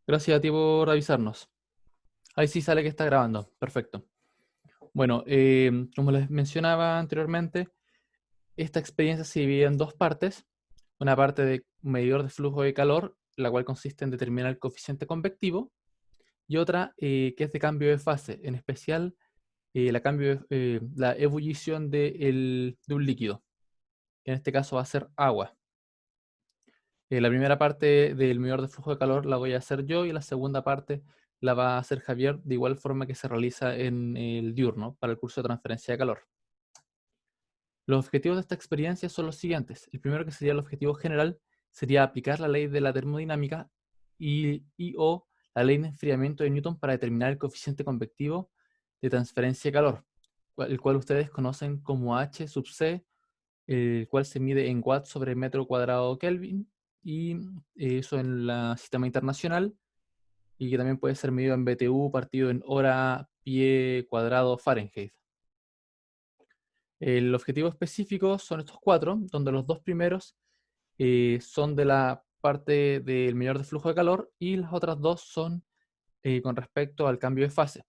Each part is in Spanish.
Gracias a ti por avisarnos. Ahí sí sale que está grabando. Perfecto. Bueno, como les mencionaba anteriormente, esta experiencia se divide en dos partes. Una parte de un medidor de flujo de calor, la cual consiste en determinar el coeficiente convectivo, y otra que es de cambio de fase, en especial la ebullición de un líquido. En este caso va a ser agua. La primera parte del medidor de flujo de calor la voy a hacer yo y la segunda parte la va a hacer Javier, de igual forma que se realiza en el diurno para el curso de transferencia de calor. Los objetivos de esta experiencia son los siguientes. El primero, que sería el objetivo general, sería aplicar la ley de la termodinámica y o la ley de enfriamiento de Newton para determinar el coeficiente convectivo de transferencia de calor, el cual ustedes conocen como H sub C, el cual se mide en watts sobre metro cuadrado Kelvin, y eso en el sistema internacional, y que también puede ser medido en BTU partido en hora pie cuadrado Fahrenheit. El objetivo específico son estos cuatro, donde los dos primeros son de la parte del medidor de flujo de calor y las otras dos son con respecto al cambio de fase,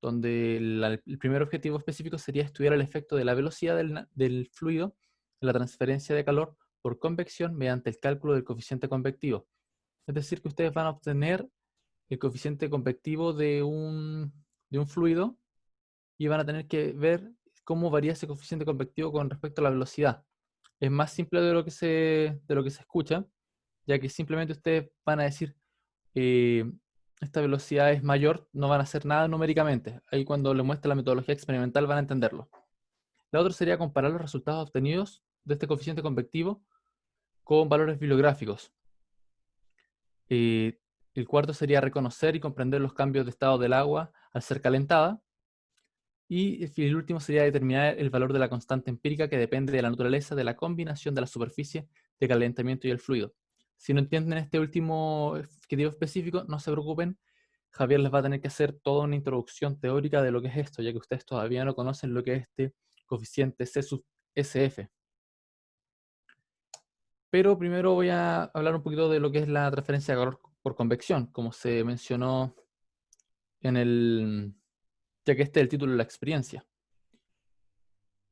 donde el primer objetivo específico sería estudiar el efecto de la velocidad del fluido en la transferencia de calor por convección mediante el cálculo del coeficiente convectivo. Es decir, que ustedes van a obtener el coeficiente convectivo de un fluido y van a tener que ver cómo varía ese coeficiente convectivo con respecto a la velocidad. Es más simple de lo que se escucha, ya que simplemente ustedes van a decir, eh, esta velocidad es mayor, no van a hacer nada numéricamente. Ahí cuando le muestre la metodología experimental van a entenderlo. La otra sería comparar los resultados obtenidos de este coeficiente convectivo con valores bibliográficos. Eh, el cuarto sería reconocer y comprender los cambios de estado del agua al ser calentada. Y el último sería determinar el valor de la constante empírica, que depende de la naturaleza de la combinación de la superficie de calentamiento y el fluido. Si no entienden este último objetivo específico, no se preocupen. Javier les va a tener que hacer toda una introducción teórica de lo que es esto, ya que ustedes todavía no conocen lo que es este coeficiente C sub SF. Pero primero voy a hablar un poquito de lo que es la transferencia de calor por convección, como se mencionó ya que este es el título de la experiencia.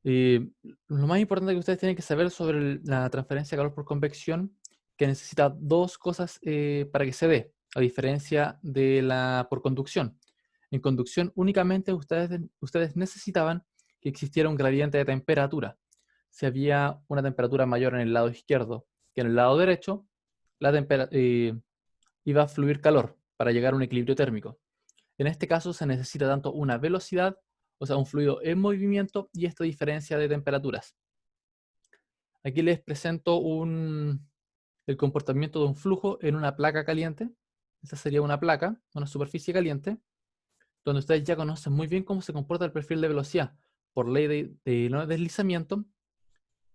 Lo más importante que ustedes tienen que saber sobre la transferencia de calor por convección, que necesita dos cosas para que se dé, a diferencia de la por conducción. En conducción únicamente ustedes necesitaban que existiera un gradiente de temperatura. Si había una temperatura mayor en el lado izquierdo que en el lado derecho, iba a fluir calor para llegar a un equilibrio térmico. En este caso se necesita tanto una velocidad, o sea, un fluido en movimiento, y esta diferencia de temperaturas. Aquí les presento el comportamiento de un flujo en una placa caliente. Esta sería una placa, una superficie caliente, donde ustedes ya conocen muy bien cómo se comporta el perfil de velocidad. Por ley de no deslizamiento,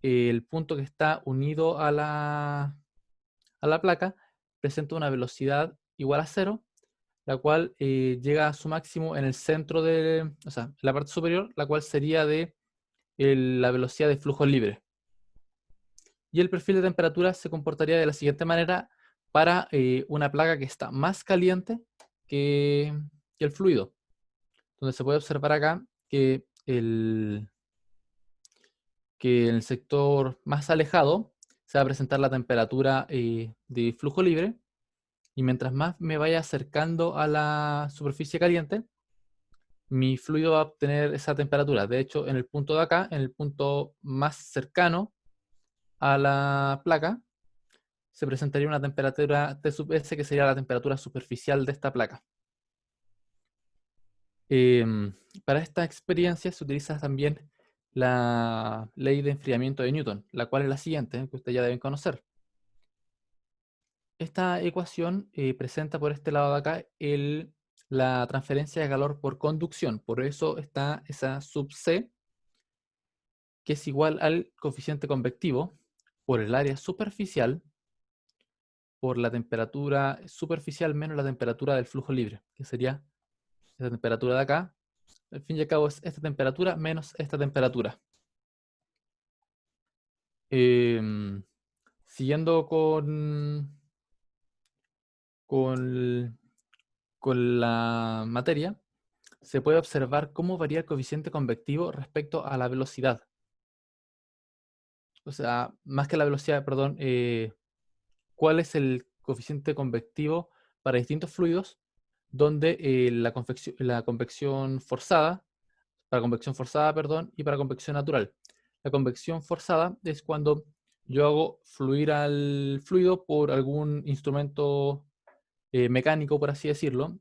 el punto que está unido a la placa presenta una velocidad igual a cero, la cual llega a su máximo en el centro o sea, en la parte superior, la cual sería de la velocidad de flujo libre. Y el perfil de temperatura se comportaría de la siguiente manera para una placa que está más caliente que, que el fluido, donde se puede observar acá que en el sector más alejado se va a presentar la temperatura de flujo libre, y mientras más me vaya acercando a la superficie caliente, mi fluido va a obtener esa temperatura. De hecho, en el punto de acá, en el punto más cercano a la placa, se presentaría una temperatura T sub S, que sería la temperatura superficial de esta placa. Em, para esta experiencia se utiliza también la ley de enfriamiento de Newton, la cual es la siguiente, que ustedes ya deben conocer. Esta ecuación presenta por este lado de acá la transferencia de calor por conducción. Por eso está esa sub C, que es igual al coeficiente convectivo por el área superficial por la temperatura superficial menos la temperatura del flujo libre, que sería esta temperatura de acá. Al fin y al cabo es esta temperatura menos esta temperatura. Em, Siguiendo con, con la materia, se puede observar cómo varía el coeficiente convectivo respecto a la velocidad. O sea, más que la velocidad, perdón, cuál es el coeficiente convectivo para distintos fluidos, donde la convección forzada, para convección forzada, perdón, y para convección natural. La convección forzada es cuando yo hago fluir al fluido por algún instrumento mecánico, por así decirlo.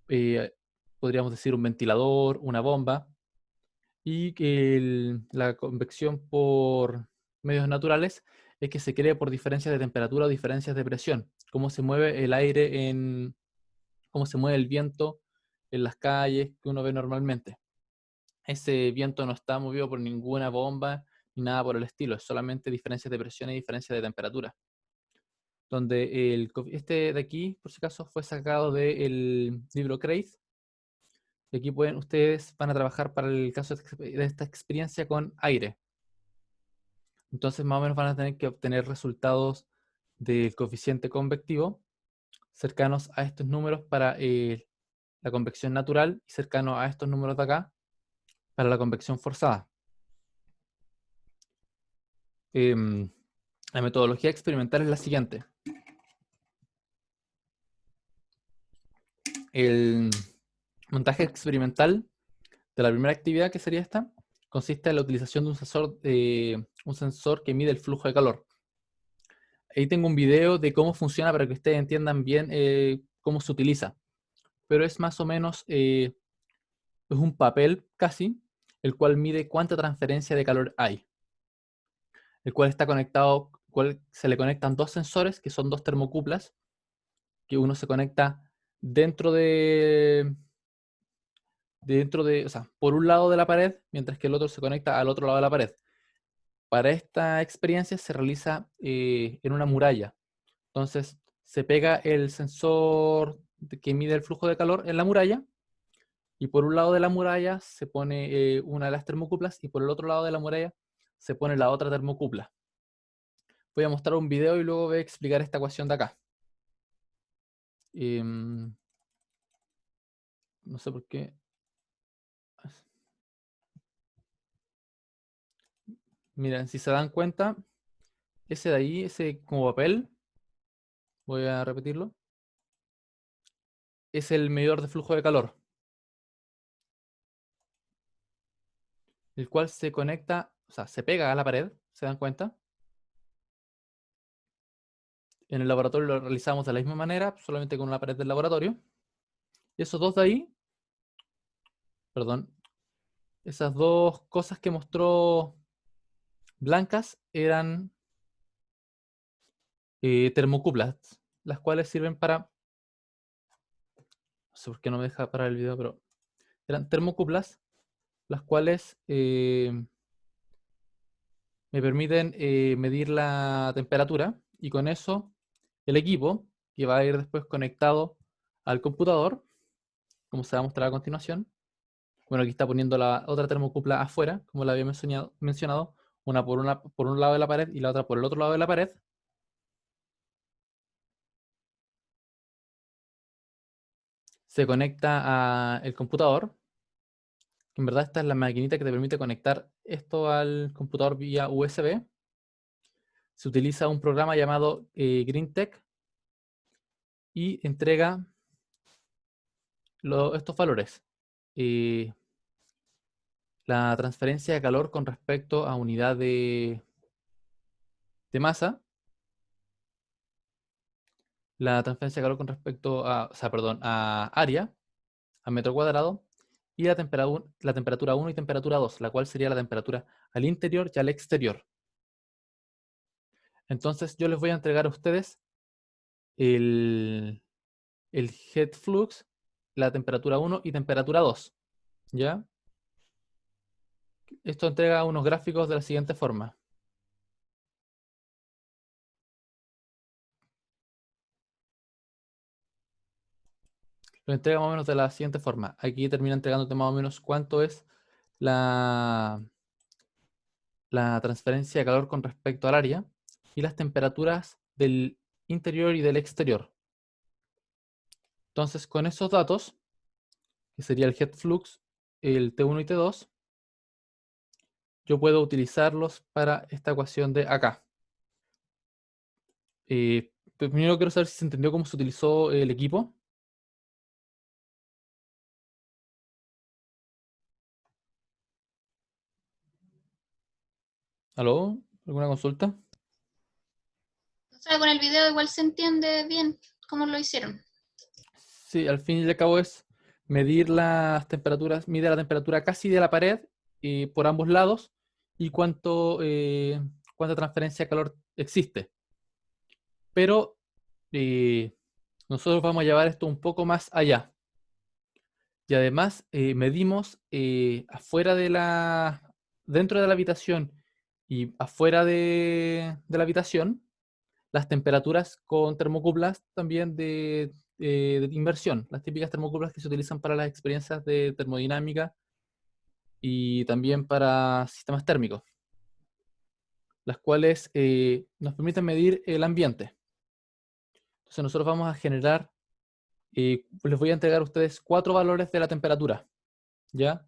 eh, Podríamos decir un ventilador, una bomba, y que la convección por medios naturales es que se cree por diferencias de temperatura o diferencias de presión, cómo se mueve el aire cómo se mueve el viento en las calles que uno ve normalmente. Ese viento no está movido por ninguna bomba ni nada por el estilo, es solamente diferencias de presión y diferencias de temperatura. Donde este de aquí, por si acaso, fue sacado del libro Crave. Y aquí ustedes van a trabajar para el caso de esta experiencia con aire. Entonces, más o menos van a tener que obtener resultados del coeficiente convectivo cercanos a estos números para la convección natural y cercanos a estos números de acá para la convección forzada. Em, la metodología experimental es la siguiente. El montaje experimental de la primera actividad, que sería esta, consiste en la utilización de un sensor que mide el flujo de calor. Ahí tengo un video de cómo funciona para que ustedes entiendan bien cómo se utiliza. Pero es más o menos, es un papel casi, el cual mide cuánta transferencia de calor hay. El cual está conectado, se le conectan dos sensores, que son dos termocuplas, que uno se conecta dentro o sea, por un lado de la pared, mientras que el otro se conecta al otro lado de la pared. Para esta experiencia se realiza en una muralla. Entonces, se pega el sensor que mide el flujo de calor en la muralla, y por un lado de la muralla se pone una de las termocuplas, y por el otro lado de la muralla se pone la otra termocupla. Voy a mostrar un video y luego voy a explicar esta ecuación de acá. Em, no sé por qué. Miren, si se dan cuenta, ese de ahí, ese como papel, voy a repetirlo, es el medidor de flujo de calor, el cual se conecta, o sea, se pega a la pared, ¿se dan cuenta? En el laboratorio lo realizamos de la misma manera, solamente con una pared del laboratorio. Y esos dos de ahí, perdón, esas dos cosas que mostró blancas eran termocuplas, las cuales sirven para, no sé por qué no me deja parar el video, pero eran termocuplas, las cuales me permiten medir la temperatura, y con eso el equipo, que va a ir después conectado al computador, como se va a mostrar a continuación. Bueno, aquí está poniendo la otra termocupla afuera, como la había mencionado, una por un lado de la pared y la otra por el otro lado de la pared. Se conecta al computador, que en verdad esta es la maquinita que te permite conectar esto al computador vía USB. Se utiliza un programa llamado GreenTech y entrega estos valores. Eh, la transferencia de calor con respecto a unidad de masa, la transferencia de calor con respecto a, o sea, perdón, a área, a metro cuadrado, y la temperatura 1 y temperatura 2, la cual sería la temperatura al interior y al exterior. Entonces yo les voy a entregar a ustedes el, el head flux, la temperatura 1 y temperatura 2, ¿ya? Esto entrega unos gráficos de la siguiente forma. Lo entrega más o menos de la siguiente forma. Aquí termina entregándote más o menos cuánto es la, la transferencia de calor con respecto al área y las temperaturas del interior y del exterior. Entonces, con esos datos, que sería el head flux, el T1 y T2, yo puedo utilizarlos para esta ecuación de acá. Primero quiero saber si se entendió cómo se utilizó el equipo. ¿Aló? ¿Alguna consulta? O sea, con el video igual se entiende bien cómo lo hicieron. Sí, al fin y al cabo es medir las temperaturas, mide la temperatura casi de la pared por ambos lados y cuánta transferencia de calor existe. Pero nosotros vamos a llevar esto un poco más allá. Y además medimos dentro de la habitación y afuera de la habitación, las temperaturas con termocuplas también de inversión, las típicas termocuplas que se utilizan para las experiencias de termodinámica y también para sistemas térmicos, las cuales nos permiten medir el ambiente. Entonces nosotros vamos a generar, les voy a entregar a ustedes 4 valores de la temperatura, ¿ya?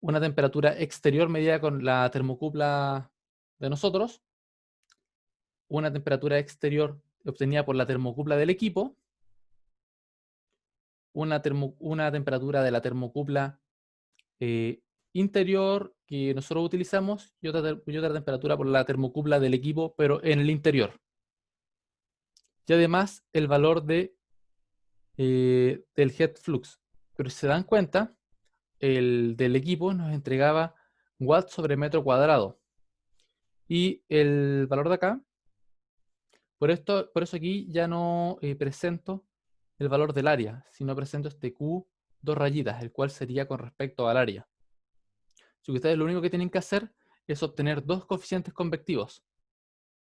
Una temperatura exterior medida con la termocupla de nosotros, una temperatura exterior obtenida por la termocupla del equipo, una temperatura de la termocupla eh, interior que nosotros utilizamos y otra temperatura por la termocupla del equipo, pero en el interior. Y además el valor del head flux. Pero si se dan cuenta, el del equipo nos entregaba watts sobre metro cuadrado. Y el valor de acá, por eso aquí ya no presento el valor del área, sino presento este Q dos rayitas, el cual sería con respecto al área. Si ustedes lo único que tienen que hacer es obtener dos coeficientes convectivos,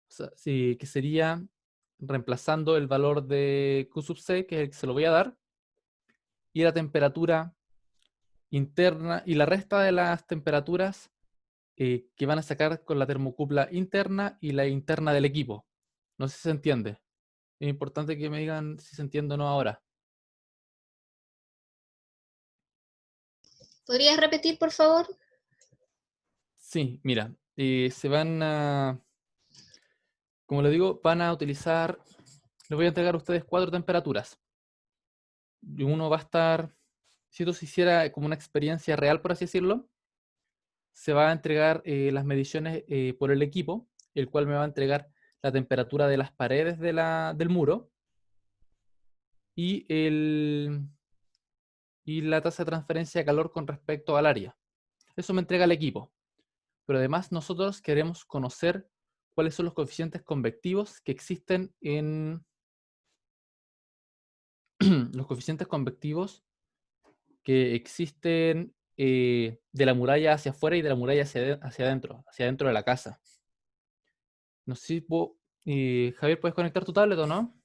o sea, sí, que sería reemplazando el valor de Q sub C, que es el que se lo voy a dar, y la temperatura interna, y la resta de las temperaturas que van a sacar con la termocupla interna y la interna del equipo. No sé si se entiende. Es importante que me digan si se entiende o no ahora. ¿Podrías repetir, por favor? Sí, mira, como les digo, van a utilizar, les voy a entregar a ustedes 4 temperaturas. Y uno va a estar, si esto se hiciera como una experiencia real, por así decirlo, se va a entregar las mediciones por el equipo, el cual me va a entregar la temperatura de las paredes del muro y, y la tasa de transferencia de calor con respecto al área. Eso me entrega el equipo. Pero además nosotros queremos conocer cuáles son los coeficientes convectivos que existen en los coeficientes convectivos que existen de la muralla hacia afuera y de la muralla hacia adentro de la casa. No sé si Javier, ¿puedes conectar tu tablet o no?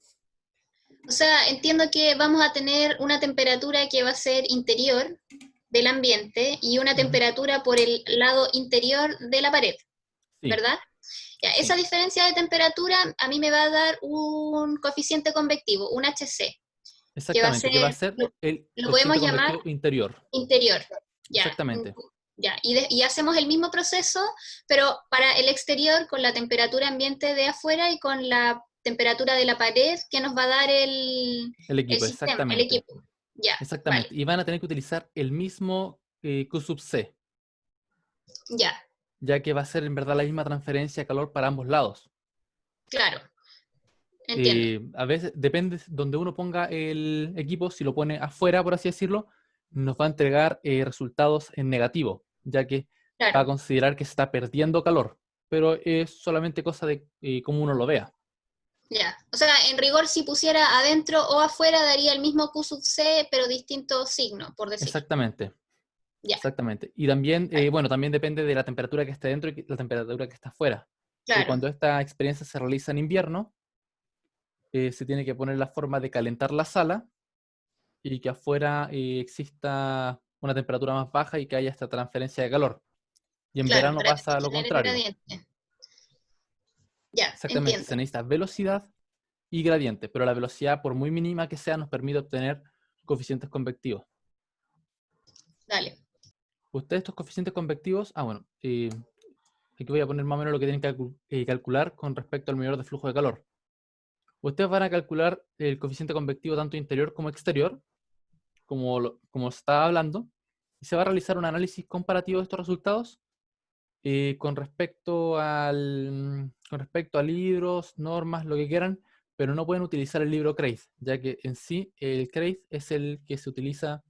O sea, entiendo que vamos a tener una temperatura que va a ser interior del ambiente y una Ujú. temperatura por el lado interior de la pared, Sí, ¿verdad? Ya, esa sí, diferencia de temperatura a mí me va a dar un coeficiente convectivo, un HC, que va a exactamente, que va a ser, ser el lo podemos coeficiente llamar convectivo interior. interior. Ya, Exactamente, ya. Y hacemos el mismo proceso, pero para el exterior con la temperatura ambiente de afuera y con la temperatura de la pared que nos va a dar el el equipo, sistema, el exactamente, equipo. Ya, vale, exactamente. Y van a tener que utilizar el mismo Q sub C, ya, ya que va a ser en verdad la misma transferencia de calor para ambos lados. claro, entiendo. A veces depende donde uno ponga el equipo, si lo pone afuera, por así decirlo, nos va a entregar resultados en negativo, ya que va a Claro, considerar que se está perdiendo calor, pero es solamente cosa de cómo uno lo vea. ya. O sea, en rigor, si pusiera adentro o afuera, daría el mismo Q sub C, pero distinto signo, por decir. Exactamente, Ya, exactamente. Y también, vale, bueno, también depende de la temperatura que esté dentro y la temperatura que está afuera. claro, Cuando esta experiencia se realiza en invierno, se tiene que poner la forma de calentar la sala y que afuera exista una temperatura más baja y que haya esta transferencia de calor. Y en claro, verano para pasa lo tener el contrario. gradiente. Ya, Exactamente, entiendo. se necesita velocidad y gradiente, pero la velocidad, por muy mínima que sea, nos permite obtener coeficientes convectivos. Dale. Ustedes estos coeficientes convectivos, bueno, aquí voy a poner más o menos lo que tienen que calcular con respecto al medidor de flujo de calor. Ustedes van a calcular el coeficiente convectivo tanto interior como exterior, como se estaba hablando, y se va a realizar un análisis comparativo de estos resultados con respecto a libros, normas, lo que quieran, pero no pueden utilizar el libro CRAID, ya que en sí el CRAID es el que se utiliza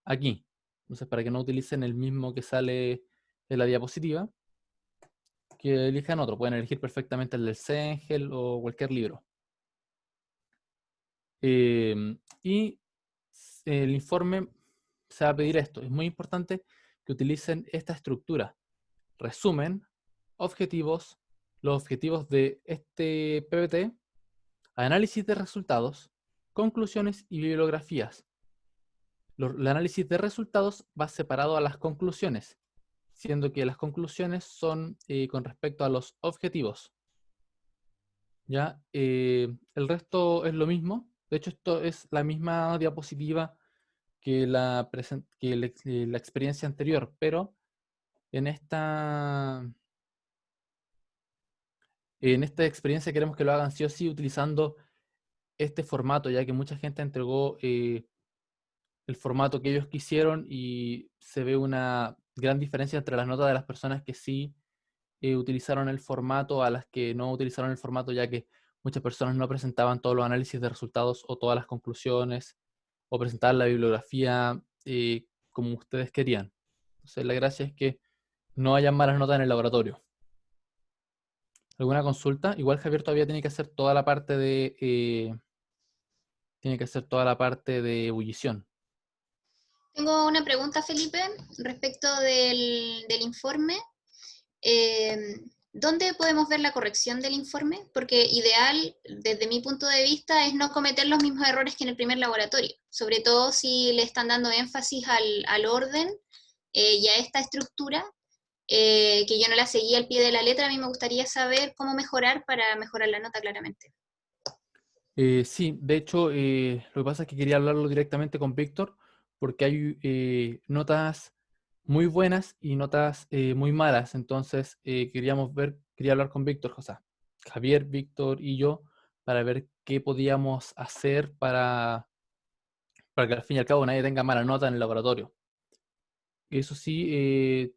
aquí. Entonces, para que no utilicen el mismo que sale en la diapositiva, que elijan otro. Pueden elegir perfectamente el del Sengel o cualquier libro. Y el informe se va a pedir esto. Es muy importante que utilicen esta estructura. Resumen, objetivos, los objetivos de este PPT, análisis de resultados, conclusiones y bibliografías. El análisis de resultados va separado a las conclusiones, siendo que las conclusiones son con respecto a los objetivos. ¿Ya? El resto es lo mismo. De hecho, esto es la misma diapositiva que la experiencia anterior, pero en esta experiencia queremos que lo hagan sí o sí utilizando este formato, ya que mucha gente entregó el formato que ellos quisieron y se ve una gran diferencia entre las notas de las personas que sí utilizaron el formato a las que no utilizaron el formato, ya que muchas personas no presentaban todos los análisis de resultados o todas las conclusiones, o presentaban la bibliografía como ustedes querían. Entonces la gracia es que no haya malas notas en el laboratorio. ¿Alguna consulta? Igual Javier todavía tiene que hacer toda la parte de ebullición. Tengo una pregunta, Felipe, respecto del informe. ¿Dónde podemos ver la corrección del informe? Porque ideal, desde mi punto de vista, es no cometer los mismos errores que en el primer laboratorio, sobre todo si le están dando énfasis al orden y a esta estructura, que yo no la seguí al pie de la letra. A mí me gustaría saber cómo mejorar para mejorar la nota claramente. Sí, de hecho, lo que pasa es que quería hablarlo directamente con Víctor, porque hay notas muy buenas y notas muy malas. Entonces, quería hablar con Víctor, o sea, Javier, Víctor y yo, para ver qué podíamos hacer para que al fin y al cabo nadie tenga mala nota en el laboratorio. Eso sí,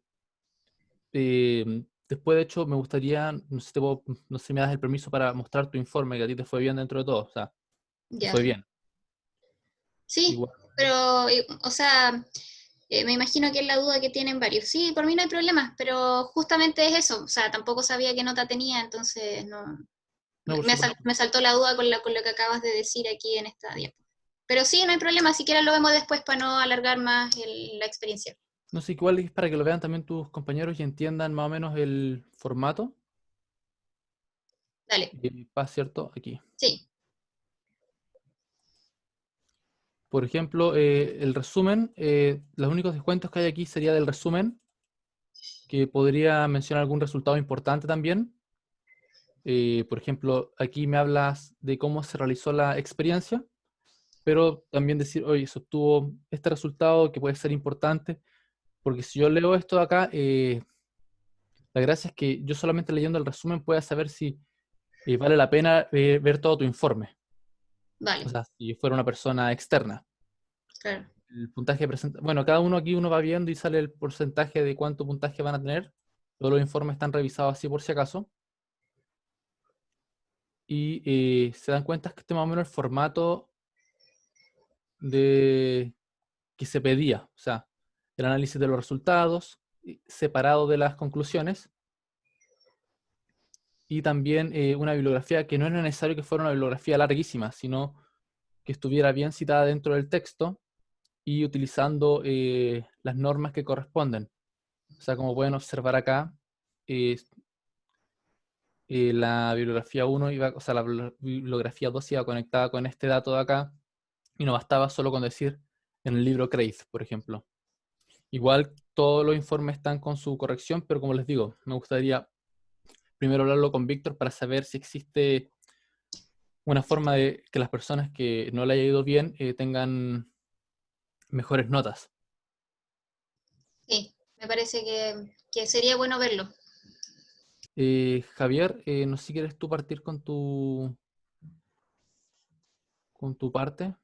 después de hecho me gustaría, no sé, no sé si me das el permiso para mostrar tu informe, que a ti te fue bien dentro de todo, o sea, te Ya. fue bien. Sí, Igual. pero, o sea, me imagino que es la duda que tienen varios. Sí, por mí no hay problema, pero justamente es eso. O sea, tampoco sabía qué nota tenía, entonces no, No, por me supuesto. saltó la duda con lo que acabas de decir aquí en esta diapositiva. Pero sí, no hay problema, si quieres lo vemos después para no alargar más la experiencia. No sé, igual es para que lo vean también tus compañeros y entiendan más o menos el formato. Dale, Paz, ¿cierto? Aquí. sí, Por ejemplo, el resumen, los únicos descuentos que hay aquí sería del resumen, que podría mencionar algún resultado importante también. Por ejemplo, aquí me hablas de cómo se realizó la experiencia, pero también decir, oye, se obtuvo este resultado que puede ser importante, porque si yo leo esto de acá, la gracia es que yo solamente leyendo el resumen pueda saber si vale la pena ver todo tu informe. O vale, sea, si yo fuera una persona externa. claro. El puntaje presenta, bueno, cada uno aquí uno va viendo y sale el porcentaje de cuánto puntaje van a tener. Todos los informes están revisados así por si acaso. Y se dan cuenta que este más o menos el formato de que se pedía. O sea, el análisis de los resultados, separado de las conclusiones. Y también una bibliografía que no era necesario que fuera una bibliografía larguísima, sino que estuviera bien citada dentro del texto y utilizando las normas que corresponden. O sea, como pueden observar acá, eh, la bibliografía 1 iba, o sea, la bibliografía 2 iba conectada con este dato de acá, y no bastaba solo con decir en el libro CRAID, por ejemplo. Igual todos los informes están con su corrección, pero como les digo, me gustaría primero hablarlo con Víctor para saber si existe una forma de que las personas que no le haya ido bien tengan mejores notas. Sí, me parece que sería bueno verlo. Javier, no sé si quieres tú partir con tu parte.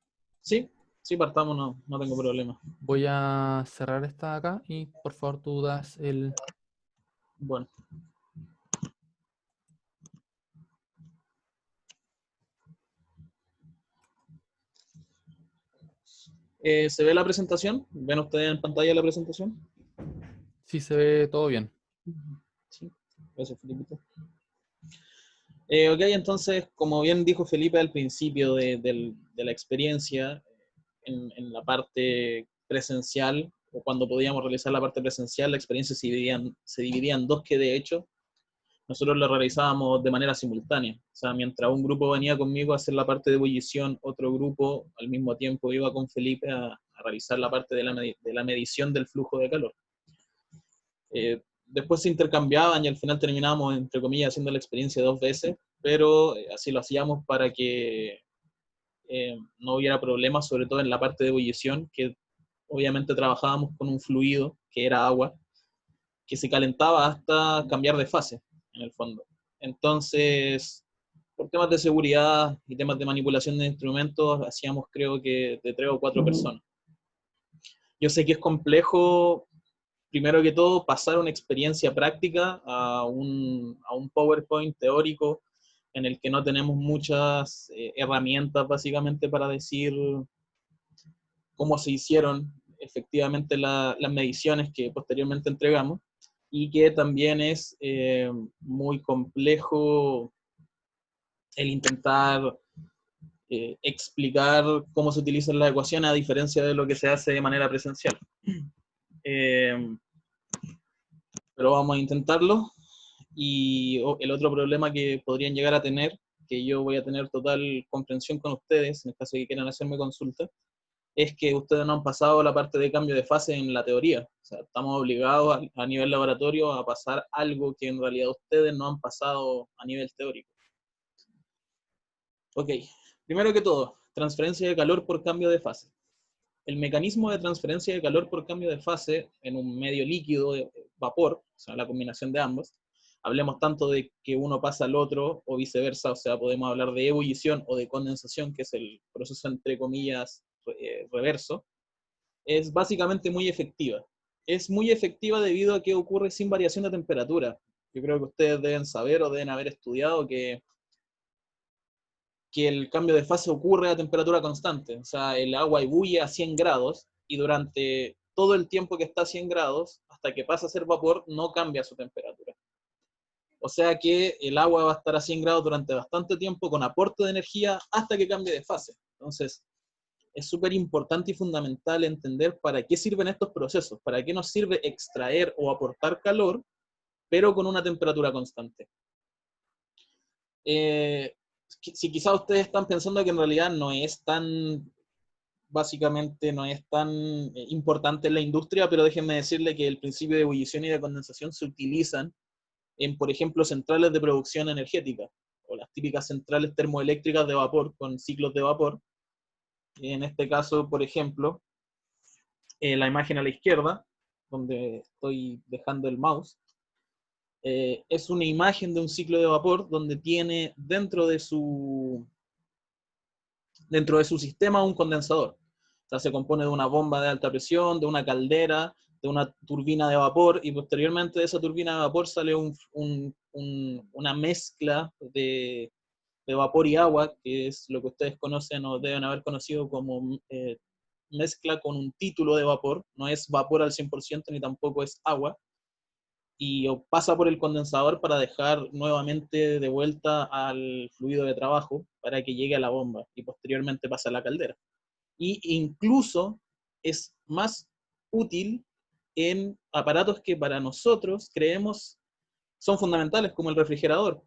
Sí, sí, partamos, no tengo problema. Voy a cerrar esta acá y por favor tú das el... Bueno, ¿se ve la presentación? ¿Ven ustedes en pantalla la presentación? Si se ve todo bien. Sí, gracias, Felipe. Ok, entonces, como bien dijo Felipe al principio de la experiencia, en la parte presencial, o cuando podíamos realizar la parte presencial, la experiencia se dividía en dos, que de hecho nosotros la realizábamos de manera simultánea. O sea, mientras un grupo venía conmigo a hacer la parte de ebullición, otro grupo al mismo tiempo iba con Felipe a realizar la parte de la medición del flujo de calor. Después se intercambiaban y al final terminábamos, entre comillas, haciendo la experiencia dos veces, pero así lo hacíamos para que no hubiera problemas, sobre todo en la parte de ebullición, que obviamente trabajábamos con un fluido, que era agua, que se calentaba hasta cambiar de fase, en el fondo. Entonces, por temas de seguridad y temas de manipulación de instrumentos, hacíamos creo que de 3 o 4 personas. Yo sé que es complejo, primero que todo, pasar una experiencia práctica a un PowerPoint teórico en el que no tenemos muchas herramientas básicamente para decir cómo se hicieron efectivamente las mediciones que posteriormente entregamos, y que también es muy complejo el intentar explicar cómo se utilizan las ecuaciones a diferencia de lo que se hace de manera presencial. Eh, pero vamos a intentarlo. Y el otro problema que podrían llegar a tener, que yo voy a tener total comprensión con ustedes, en el caso de que quieran hacerme consulta, es que ustedes no han pasado la parte de cambio de fase en la teoría. O sea, estamos obligados a nivel laboratorio a pasar algo que en realidad ustedes no han pasado a nivel teórico. Ok, primero que todo, transferencia de calor por cambio de fase. El mecanismo de transferencia de calor por cambio de fase en un medio líquido de vapor, o sea, la combinación de ambos, hablemos tanto de que uno pasa al otro o viceversa, o sea, podemos hablar de ebullición o de condensación, que es el proceso entre comillas reverso, es básicamente muy efectiva. Es muy efectiva debido a que ocurre sin variación de temperatura. Yo creo que ustedes deben saber o deben haber estudiado que el cambio de fase ocurre a temperatura constante. O sea, el agua ebulle a 100 grados y durante todo el tiempo que está a 100 grados, hasta que pasa a ser vapor, no cambia su temperatura. O sea que el agua va a estar a 100 grados durante bastante tiempo con aporte de energía hasta que cambie de fase. Entonces, es súper importante y fundamental entender para qué sirven estos procesos, para qué nos sirve extraer o aportar calor, pero con una temperatura constante. Si quizás ustedes están pensando que en realidad no es tan, básicamente no es tan importante en la industria, pero déjenme decirle que el principio de ebullición y de condensación se utilizan en, por ejemplo, centrales de producción energética, o las típicas centrales termoeléctricas de vapor con ciclos de vapor. En este caso, por ejemplo, la imagen a la izquierda, donde estoy dejando el mouse, es una imagen de un ciclo de vapor donde tiene dentro de su sistema un condensador. O sea, se compone de una bomba de alta presión, de una caldera, de una turbina de vapor, y posteriormente de esa turbina de vapor sale una mezcla de vapor y agua, que es lo que ustedes conocen o deben haber conocido como mezcla con un título de vapor. No es vapor al 100% ni tampoco es agua, y pasa por el condensador para dejar nuevamente de vuelta al fluido de trabajo para que llegue a la bomba y posteriormente pasa a la caldera. Y incluso es más útil en aparatos que para nosotros creemos son fundamentales, como el refrigerador.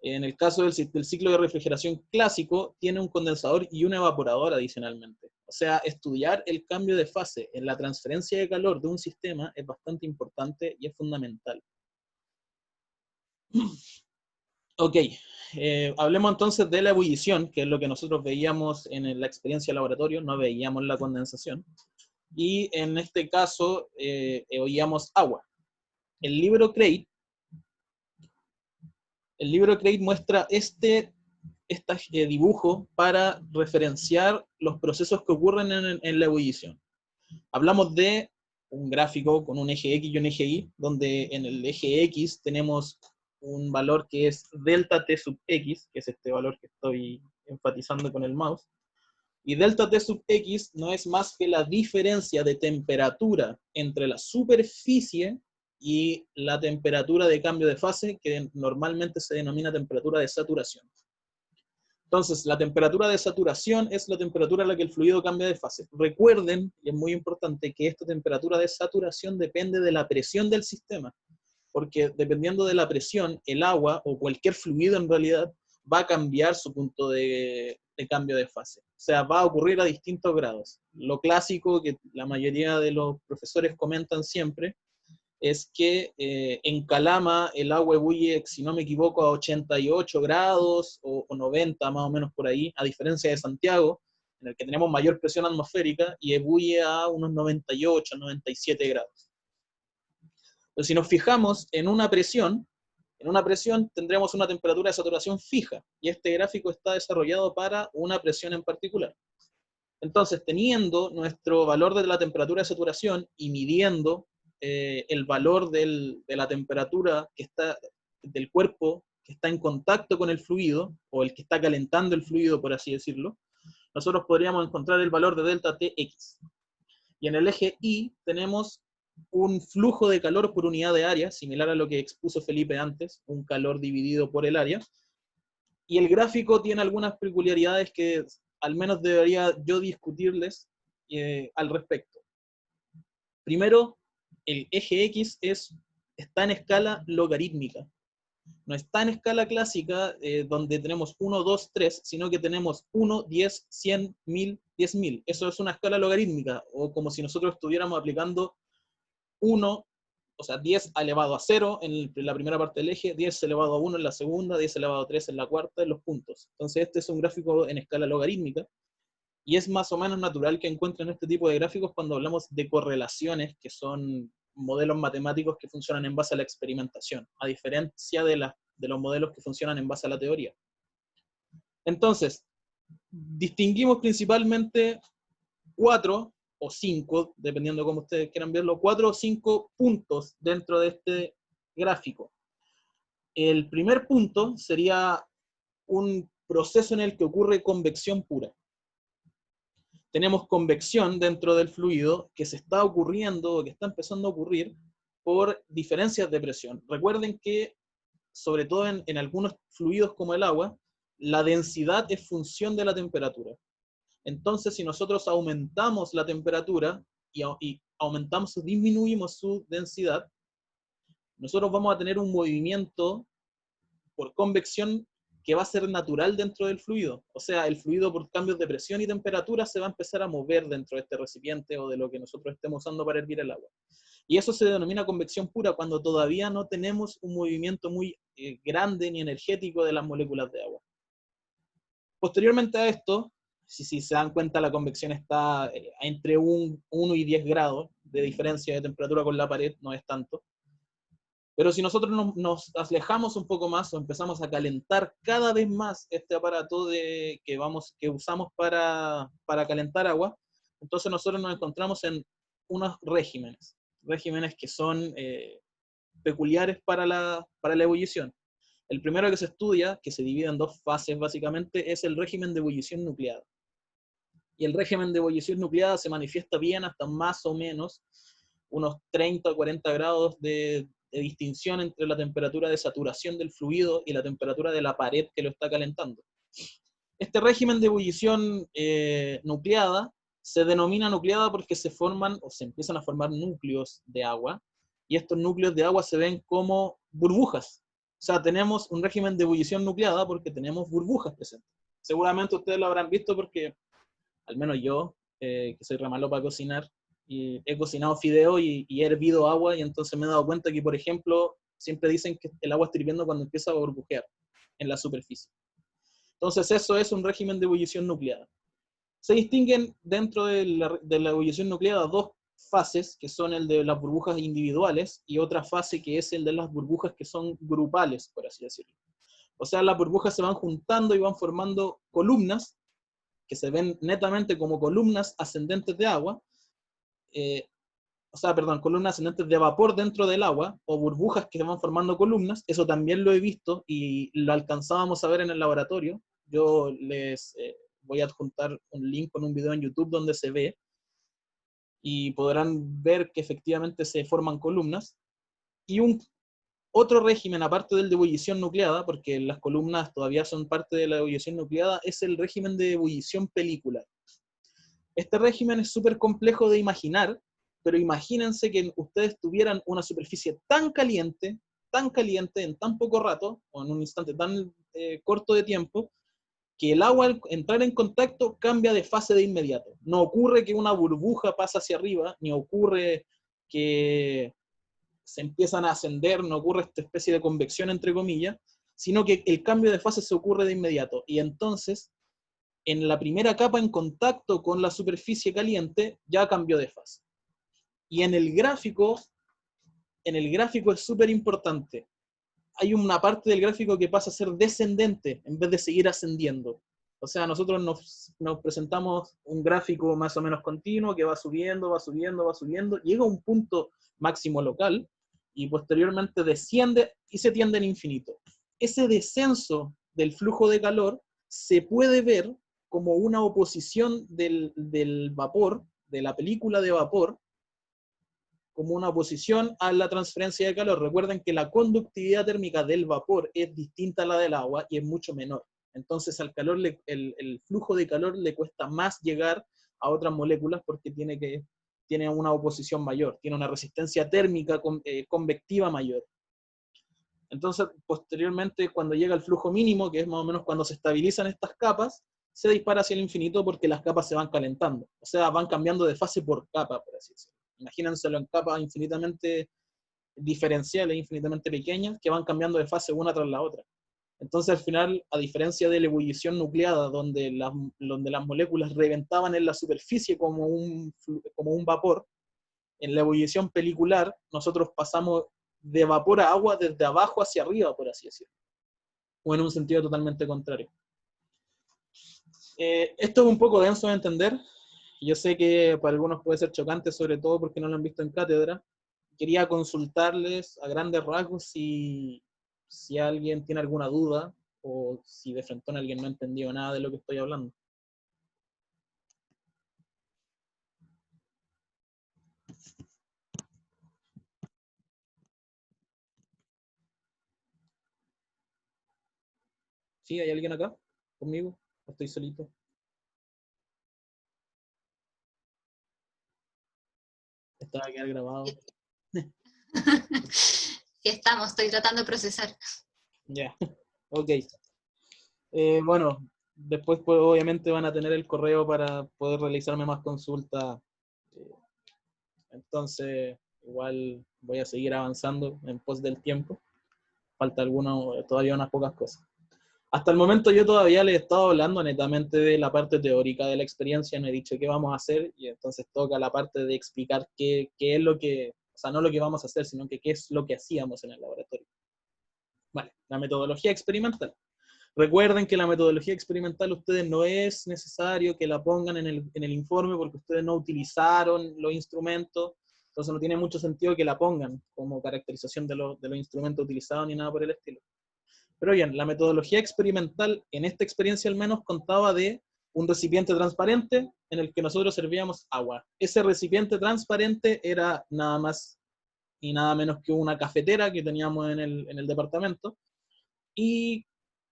En el caso del ciclo de refrigeración clásico, tiene un condensador y un evaporador adicionalmente. O sea, estudiar el cambio de fase en la transferencia de calor de un sistema es bastante importante y es fundamental. Ok, hablemos entonces de la ebullición, que es lo que nosotros veíamos en la experiencia de laboratorio, no veíamos la condensación. Y en este caso, oíamos agua. El libro Crate muestra este dibujo para referenciar los procesos que ocurren en la ebullición. Hablamos de un gráfico con un eje X y un eje Y, donde en el eje X tenemos un valor que es delta T sub X, que es este valor que estoy enfatizando con el mouse, y delta T sub X no es más que la diferencia de temperatura entre la superficie y la temperatura de cambio de fase, que normalmente se denomina temperatura de saturación. Entonces, la temperatura de saturación es la temperatura a la que el fluido cambia de fase. Recuerden, y es muy importante, que esta temperatura de saturación depende de la presión del sistema, porque dependiendo de la presión, el agua o cualquier fluido en realidad va a cambiar su punto de cambio de fase. O sea, va a ocurrir a distintos grados. Lo clásico que la mayoría de los profesores comentan siempre es que en Calama el agua ebulle, si no me equivoco, a 88 grados o 90 más o menos por ahí, a diferencia de Santiago, en el que tenemos mayor presión atmosférica y ebulle a unos 98, 97 grados. Entonces, si nos fijamos en una presión tendremos una temperatura de saturación fija, y este gráfico está desarrollado para una presión en particular. Entonces, teniendo nuestro valor de la temperatura de saturación y midiendo el valor de la temperatura que está, del cuerpo que está en contacto con el fluido, o el que está calentando el fluido, por así decirlo, nosotros podríamos encontrar el valor de delta Tx. Y en el eje Y tenemos un flujo de calor por unidad de área, similar a lo que expuso Felipe antes, un calor dividido por el área. Y el gráfico tiene algunas peculiaridades que al menos debería yo discutirles al respecto. Primero, el eje X está en escala logarítmica. No está en escala clásica donde tenemos 1, 2, 3, sino que tenemos 1, 10, 100, 1000, 10.000. Eso es una escala logarítmica, o como si nosotros estuviéramos aplicando 1, o sea, 10 elevado a 0 en la primera parte del eje, 10 elevado a 1 en la segunda, 10 elevado a 3 en la cuarta, en los puntos. Entonces este es un gráfico en escala logarítmica, y es más o menos natural que encuentren este tipo de gráficos cuando hablamos de correlaciones, que son modelos matemáticos que funcionan en base a la experimentación, a diferencia de los modelos que funcionan en base a la teoría. Entonces, distinguimos principalmente 4 o 5, dependiendo de cómo ustedes quieran verlo, 4 o 5 puntos dentro de este gráfico. El primer punto sería un proceso en el que ocurre convección pura. Tenemos convección dentro del fluido que se está ocurriendo, o que está empezando a ocurrir, por diferencias de presión. Recuerden que, sobre todo en algunos fluidos como el agua, la densidad es función de la temperatura. Entonces, si nosotros aumentamos la temperatura y aumentamos o disminuimos su densidad, nosotros vamos a tener un movimiento por convección que va a ser natural dentro del fluido. O sea, el fluido por cambios de presión y temperatura se va a empezar a mover dentro de este recipiente o de lo que nosotros estemos usando para hervir el agua. Y eso se denomina convección pura cuando todavía no tenemos un movimiento muy grande ni energético de las moléculas de agua. Posteriormente a esto, si se dan cuenta, la convección está entre 1 y 10 grados de diferencia de temperatura con la pared, no es tanto. Pero si nosotros nos alejamos un poco más o empezamos a calentar cada vez más este aparato que usamos para calentar agua, entonces nosotros nos encontramos en unos regímenes que son peculiares para la ebullición. El primero que se estudia, que se divide en 2 fases básicamente, es el régimen de ebullición nucleada. Y el régimen de ebullición nucleada se manifiesta bien hasta más o menos unos 30 o 40 grados de distinción entre la temperatura de saturación del fluido y la temperatura de la pared que lo está calentando. Este régimen de ebullición nucleada se denomina nucleada porque se forman o se empiezan a formar núcleos de agua, y estos núcleos de agua se ven como burbujas. O sea, tenemos un régimen de ebullición nucleada porque tenemos burbujas presentes. Seguramente ustedes lo habrán visto porque, al menos yo, que soy re malo para cocinar, y he cocinado fideo y he hervido agua, y entonces me he dado cuenta que, por ejemplo, siempre dicen que el agua está hirviendo cuando empieza a burbujear. en la superficie. Entonces eso es un régimen de ebullición nucleada. Se distinguen dentro de la ebullición nucleada dos fases, que son el de las burbujas individuales y otra fase que es el de las burbujas que son grupales, por así decirlo. O sea, las burbujas se van juntando y van formando columnas, que se ven netamente como columnas ascendentes de agua, columnas ascendentes de vapor dentro del agua, o burbujas que van formando columnas. Eso también lo he visto y lo alcanzábamos a ver en el laboratorio. Yo les voy a adjuntar un link con un video en YouTube donde se ve, y podrán ver que efectivamente se forman columnas. Y otro régimen, aparte del de ebullición nucleada, porque las columnas todavía son parte de la ebullición nucleada, es el régimen de ebullición pelicular. Este régimen es súper complejo de imaginar, pero imagínense que ustedes tuvieran una superficie tan caliente en tan poco rato, o en un instante tan corto de tiempo, que el agua al entrar en contacto cambia de fase de inmediato. No ocurre que una burbuja pasa hacia arriba, ni ocurre que se empiezan a ascender, no ocurre esta especie de convección entre comillas, sino que el cambio de fase se ocurre de inmediato. Y entonces, en la primera capa en contacto con la superficie caliente, ya cambió de fase. Y en el gráfico es súper importante. Hay una parte del gráfico que pasa a ser descendente en vez de seguir ascendiendo. O sea, nosotros nos presentamos un gráfico más o menos continuo que va subiendo, llega a un punto máximo local y posteriormente desciende y se tiende en infinito. Ese descenso del flujo de calor se puede ver como una oposición del vapor, de la película de vapor, como una oposición a la transferencia de calor. Recuerden que la conductividad térmica del vapor es distinta a la del agua y es mucho menor. Entonces al calor, el flujo de calor le cuesta más llegar a otras moléculas porque tiene una oposición mayor, tiene una resistencia térmica convectiva mayor. Entonces, posteriormente, cuando llega el flujo mínimo, que es más o menos cuando se estabilizan estas capas, se dispara hacia el infinito porque las capas se van calentando. O sea, van cambiando de fase por capa, por así decirlo. Imagínenselo en capas infinitamente diferenciales, infinitamente pequeñas, que van cambiando de fase una tras la otra. Entonces, al final, a diferencia de la ebullición nucleada, donde las moléculas reventaban en la superficie como un vapor, en la ebullición pelicular, nosotros pasamos de vapor a agua desde abajo hacia arriba, por así decirlo. O en un sentido totalmente contrario. Esto es un poco denso de entender. Yo sé que para algunos puede ser chocante, sobre todo porque no lo han visto en cátedra. Quería consultarles a grandes rasgos si alguien tiene alguna duda o si de frente alguien no ha entendido nada de lo que estoy hablando. ¿Sí? ¿Hay alguien acá conmigo? ¿O estoy solito? Esto va a quedar grabado. Sí estamos, estoy tratando de procesar. Ya, ok. Bueno, después pues, obviamente van a tener el correo para poder realizarme más consultas. Entonces, igual voy a seguir avanzando en pos del tiempo. Falta todavía unas pocas cosas. Hasta el momento yo todavía les he estado hablando netamente de la parte teórica de la experiencia, no he dicho qué vamos a hacer, y entonces toca la parte de explicar qué es lo que, o sea, no lo que vamos a hacer, sino que qué es lo que hacíamos en el laboratorio. Vale, la metodología experimental. Recuerden que la metodología experimental ustedes no es necesario que la pongan en el informe porque ustedes no utilizaron los instrumentos, entonces no tiene mucho sentido que la pongan como caracterización de los instrumentos utilizados ni nada por el estilo. Pero bien, la metodología experimental, en esta experiencia al menos, contaba de un recipiente transparente en el que nosotros servíamos agua. Ese recipiente transparente era nada más y nada menos que una cafetera que teníamos en el departamento, y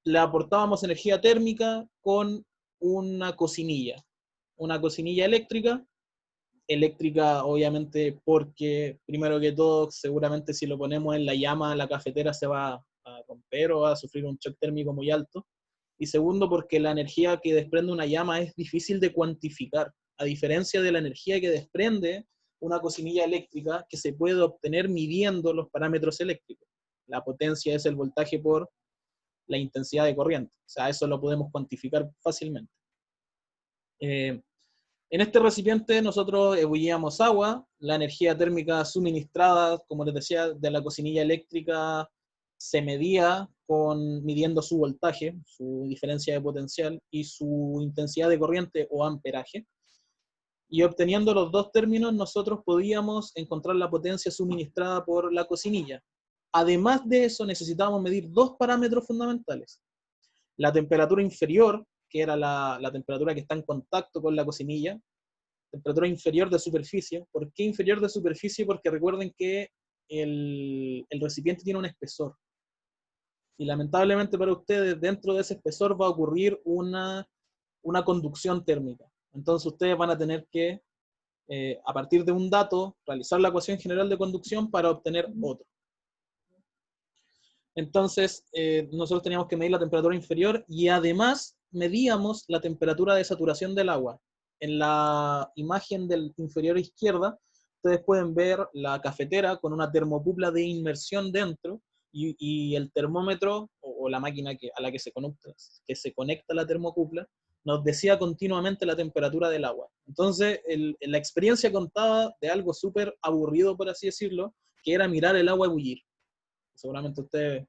le aportábamos energía térmica con una cocinilla eléctrica obviamente porque, primero que todo, seguramente si lo ponemos en la llama, la cafetera se va a romper o va a sufrir un shock térmico muy alto, y segundo porque la energía que desprende una llama es difícil de cuantificar, a diferencia de la energía que desprende una cocinilla eléctrica que se puede obtener midiendo los parámetros eléctricos. La potencia es el voltaje por la intensidad de corriente. O sea, eso lo podemos cuantificar fácilmente. En este recipiente nosotros ebullíamos agua, la energía térmica suministrada, como les decía, de la cocinilla eléctrica se medía midiendo su voltaje, su diferencia de potencial y su intensidad de corriente o amperaje. Y obteniendo los dos términos, nosotros podíamos encontrar la potencia suministrada por la cocinilla. Además de eso, necesitábamos medir dos parámetros fundamentales. La temperatura inferior, que era la temperatura que está en contacto con la cocinilla, temperatura inferior de superficie. ¿Por qué inferior de superficie? Porque recuerden que el recipiente tiene un espesor. Y lamentablemente para ustedes, dentro de ese espesor va a ocurrir una conducción térmica. Entonces ustedes van a tener que, a partir de un dato, realizar la ecuación general de conducción para obtener otro. Entonces, nosotros teníamos que medir la temperatura inferior y además medíamos la temperatura de saturación del agua. En la imagen del inferior izquierda, ustedes pueden ver la cafetera con una termocupla de inmersión dentro y el termómetro o la máquina a la que se conecta la termocupla nos decía continuamente la temperatura del agua. Entonces, la experiencia contaba de algo súper aburrido, por así decirlo, que era mirar el agua ebullir. Seguramente ustedes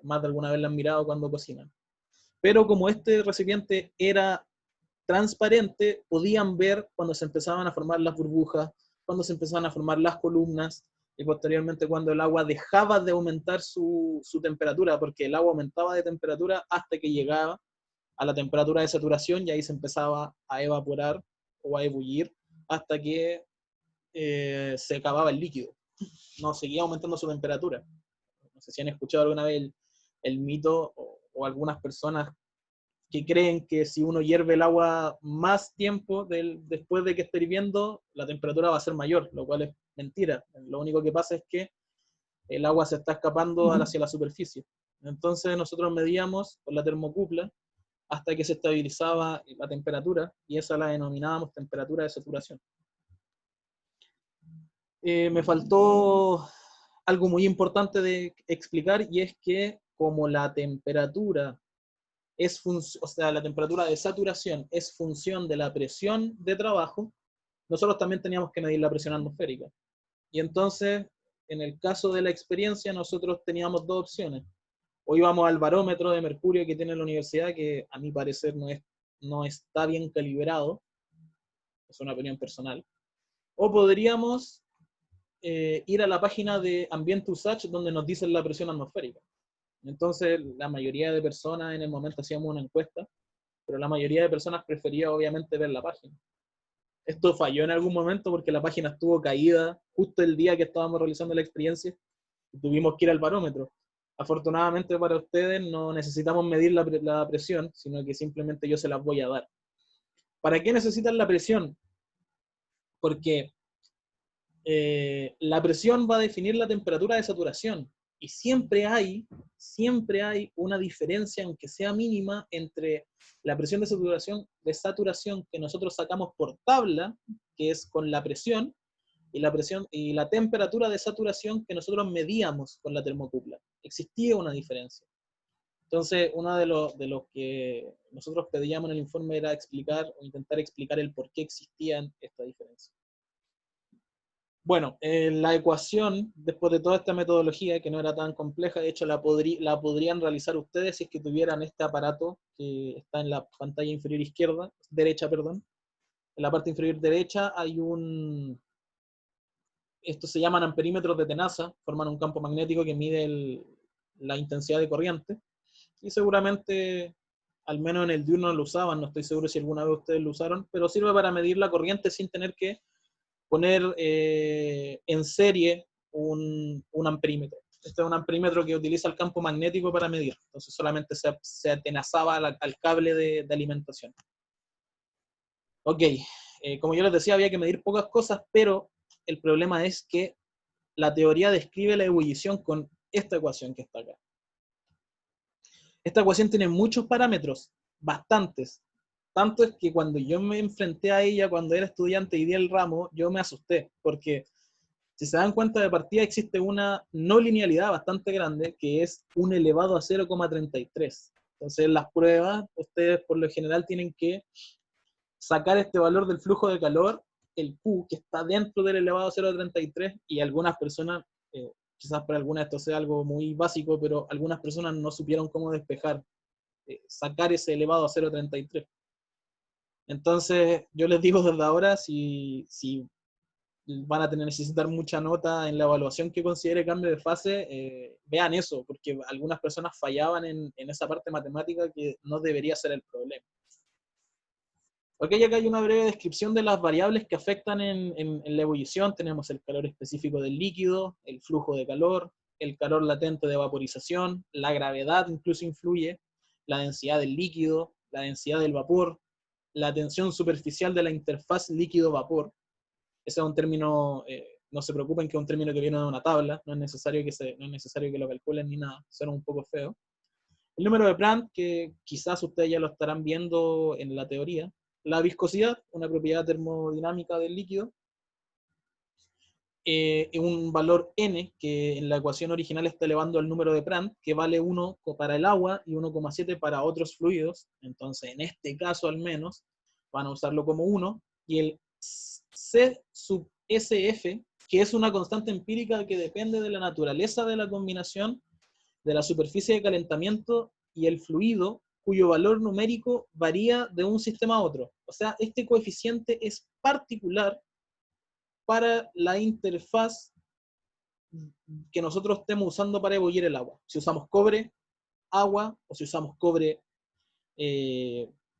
más de alguna vez la han mirado cuando cocinan. Pero como este recipiente era transparente, podían ver cuando se empezaban a formar las burbujas, cuando se empezaban a formar las columnas, y posteriormente cuando el agua dejaba de aumentar su temperatura, porque el agua aumentaba de temperatura hasta que llegaba a la temperatura de saturación y ahí se empezaba a evaporar o a ebullir hasta que se acababa el líquido. No seguía aumentando su temperatura. No sé si han escuchado alguna vez el mito o algunas personas que creen que si uno hierve el agua más tiempo después de que esté hirviendo, la temperatura va a ser mayor, lo cual es mentira. Lo único que pasa es que el agua se está escapando hacia la superficie. Entonces nosotros medíamos con la termocupla hasta que se estabilizaba la temperatura y esa la denominábamos temperatura de saturación. Me faltó algo muy importante de explicar y es que como la temperatura la temperatura de saturación es función de la presión de trabajo, nosotros también teníamos que medir la presión atmosférica. Y entonces, en el caso de la experiencia, nosotros teníamos dos opciones. O íbamos al barómetro de mercurio que tiene la universidad, que a mi parecer no está bien calibrado, es una opinión personal, o podríamos ir a la página de Ambient Usage donde nos dicen la presión atmosférica. Entonces, la mayoría de personas en el momento hacíamos una encuesta, pero la mayoría de personas prefería obviamente ver la página. Esto falló en algún momento porque la página estuvo caída justo el día que estábamos realizando la experiencia y tuvimos que ir al barómetro. Afortunadamente para ustedes no necesitamos medir la presión, sino que simplemente yo se las voy a dar. ¿Para qué necesitan la presión? Porque la presión va a definir la temperatura de saturación y siempre hay una diferencia, aunque sea mínima, entre la presión de saturación que nosotros sacamos por tabla, que es con la presión, y la temperatura de saturación que nosotros medíamos con la termocupla. Existía una diferencia. Entonces, uno de los que nosotros pedíamos en el informe era explicar o intentar explicar el por qué existían esta diferencia. Bueno, la ecuación, después de toda esta metodología, que no era tan compleja, de hecho la podrían realizar ustedes si es que tuvieran este aparato que está en la pantalla inferior derecha. En la parte inferior derecha hay estos se llaman amperímetros de tenaza, forman un campo magnético que mide la intensidad de corriente, y seguramente, al menos en el diurno lo usaban, no estoy seguro si alguna vez ustedes lo usaron, pero sirve para medir la corriente sin tener que poner en serie un amperímetro. Este es un amperímetro que utiliza el campo magnético para medir, entonces solamente se atenazaba al cable de alimentación. Ok, como yo les decía, había que medir pocas cosas, pero el problema es que la teoría describe la ebullición con esta ecuación que está acá. Esta ecuación tiene muchos parámetros, bastantes. Tanto es que cuando yo me enfrenté a ella cuando era estudiante y di el ramo, yo me asusté, porque Si se dan cuenta, de partida existe una no linealidad bastante grande, que es 1 elevado a 0,33. Entonces, en las pruebas, ustedes por lo general tienen que sacar este valor del flujo de calor, el Q, que está dentro del elevado a 0,33, y algunas personas, quizás para algunas esto sea algo muy básico, pero algunas personas no supieron cómo despejar, sacar ese elevado a 0,33. Entonces, yo les digo desde ahora, si van a necesitar mucha nota en la evaluación que considere cambio de fase, vean eso, porque algunas personas fallaban en esa parte matemática que no debería ser el problema. Ok, acá hay una breve descripción de las variables que afectan en la ebullición. Tenemos el calor específico del líquido, el flujo de calor, el calor latente de vaporización, la gravedad incluso influye, la densidad del líquido, la densidad del vapor, la tensión superficial de la interfaz líquido-vapor. Ese es un término, no se preocupen que es un término que viene de una tabla, no es necesario que lo calculen ni nada, suena un poco feo. El número de Prandtl, que quizás ustedes ya lo estarán viendo en la teoría. La viscosidad, una propiedad termodinámica del líquido. Un valor n, que en la ecuación original está elevando al número de Prandtl, que vale 1 para el agua y 1,7 para otros fluidos. Entonces, en este caso al menos, van a usarlo como 1. Y el C sub SF, que es una constante empírica que depende de la naturaleza de la combinación de la superficie de calentamiento y el fluido, cuyo valor numérico varía de un sistema a otro. O sea, este coeficiente es particular para la interfaz que nosotros estemos usando para ebullir el agua. Si usamos cobre, agua, o si usamos cobre,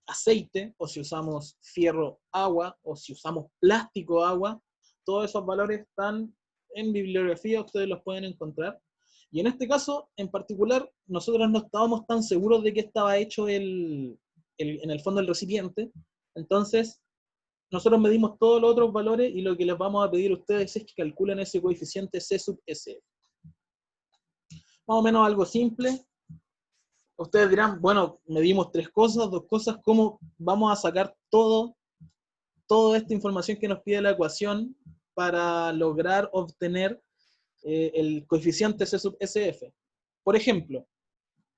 aceite, o si usamos fierro, agua, o si usamos plástico, agua, todos esos valores están en bibliografía, ustedes los pueden encontrar. Y en este caso, en particular, nosotros no estábamos tan seguros de qué estaba hecho en el fondo del recipiente. Entonces, nosotros medimos todos los otros valores y lo que les vamos a pedir a ustedes es que calculen ese coeficiente C sub S. Más o menos algo simple. Ustedes dirán, bueno, medimos 3 cosas, 2 cosas, ¿cómo vamos a sacar toda esta información que nos pide la ecuación para lograr obtener el coeficiente C sub SF? Por ejemplo,